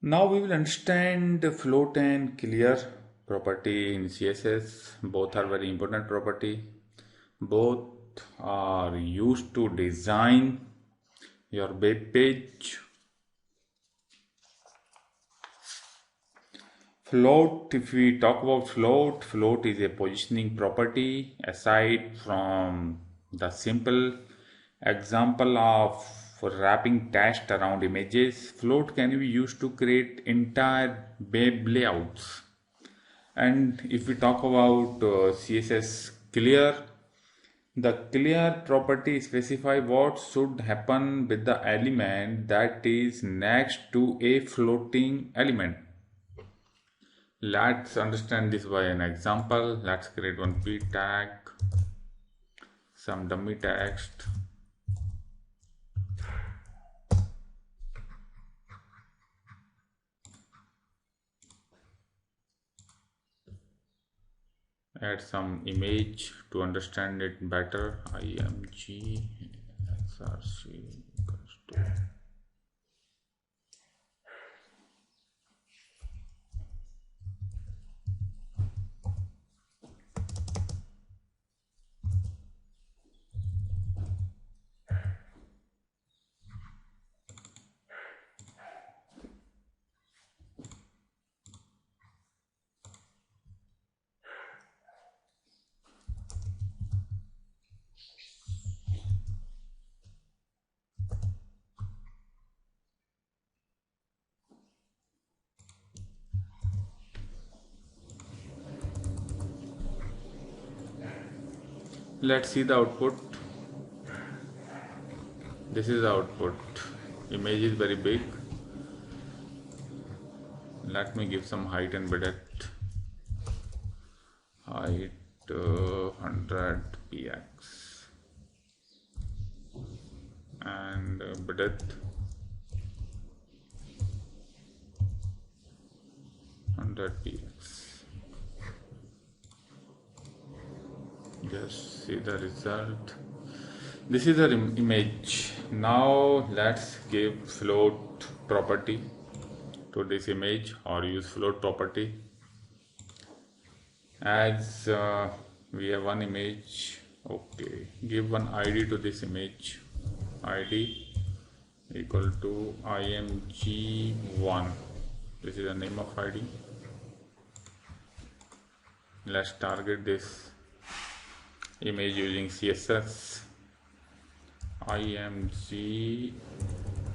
Now we will understand the float and clear property in CSS. Both are very important property. Both are used to design your web page. Float, if we talk about float is a positioning property. Aside from the simple example of wrapping text around images, float can be used to create entire web layouts. And if we talk about CSS clear, the clear property specify what should happen with the element that is next to a floating element. Let's understand this by an example. Let's create one p tag, some dummy text. Add some image to understand it better. img src equals to let's see the output. This is the output. Image is very big. Let me give some height and width. Height 100 px and width 100 px. Just see the result. This is the image. Now let's give float property to this image, or use float property. As we have one image, okay, give one id to this image. Id equal to img1. This is the name of id. Let's target this image using CSS. img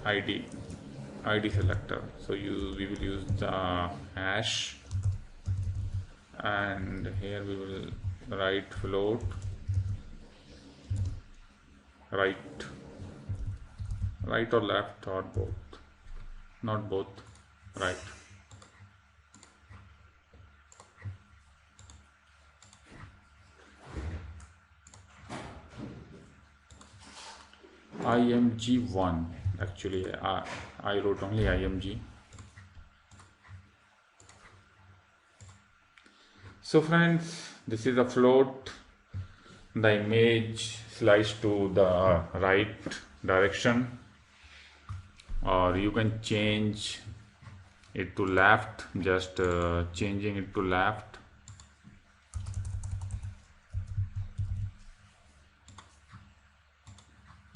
id selector. So we will use the hash, and here we will write float right or left or both, not both, right. img1. Actually I wrote only img. So friends, this is a float. The image slides to the right direction, or you can change it to left, just changing it to left.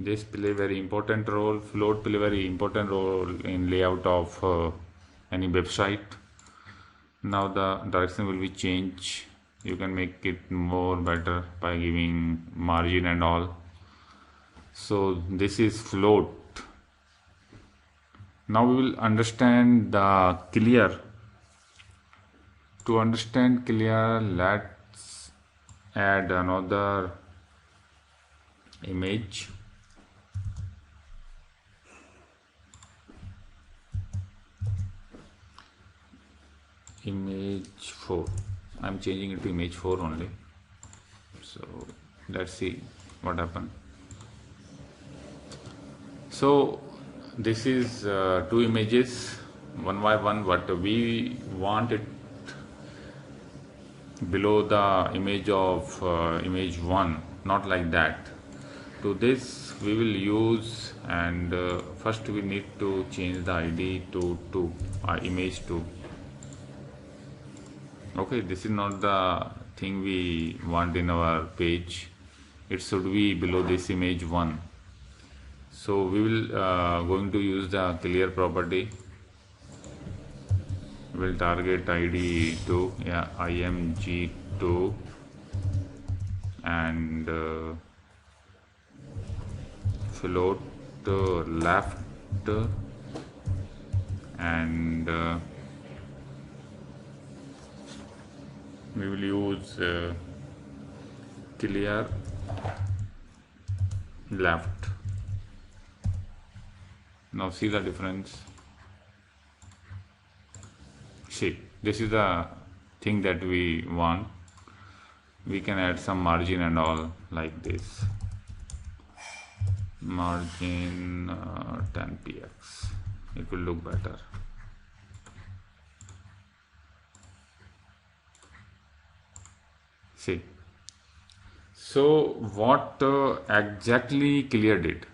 This play very important role. Float play very important role in layout of any website. Now the direction will be changed. You can make it more better by giving margin and all. So this is float. Now we will understand the clear. To understand clear, let's add another image. Image 4. I'm changing it to image 4 only. So let's see what happened. So this is two images, one by one, but we want it below the image of image 1, not like that. To this, we will use, and first we need to change the id to 2, image 2. Okay, this is not the thing we want in our page. It should be below this image 1. So we will going to use the clear property. We'll target id 2, yeah, img2, and float left, and we will use clear left. Now see the difference. See, this is the thing that we want. We can add some margin and all like this. Margin 10px. It will look better. See. So what exactly clear did?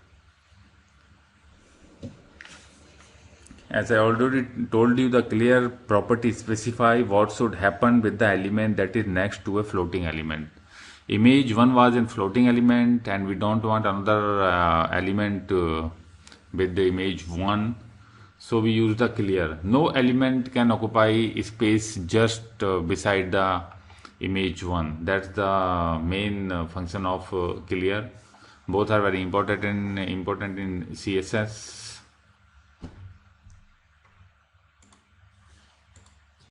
As I already told you, the clear property specify what should happen with the element that is next to a floating element. Image 1 was a floating element, and we don't want another element with the image 1. So we use the clear. No element can occupy space just beside the image 1. That's the main function of clear. Both are very important in CSS.